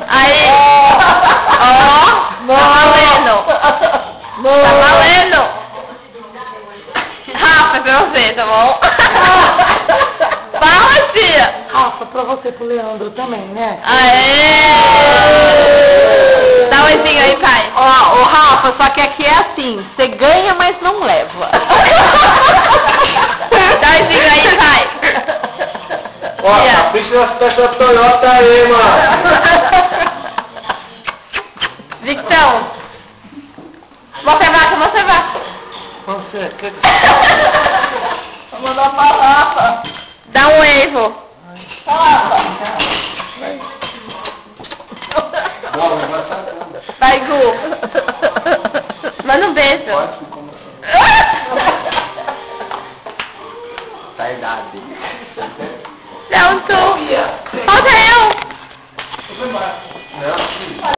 Aí! Ó! Tá valendo! Tá valendo! Rafa, é pra você, tá bom? Fala, tia! Rafa, pra você, pro Leandro também, né? Aê! Dá um oizinho aí, pai. Ó, Rafa, só que aqui é assim, você ganha, mas não leva. Dá um oizinho aí, pai. Ó, capricha nas peças da Toyota aí, mano. Victão. Mostra a vaca, mostra a vaca. Você, que... Vou mandar pra Rafa. Dá um wave. Rafa. Não, vai sacando. Vai, Gu. Manda um beijo. Pode, como assim? Tá idade. Dá um tu. Falta eu. Não.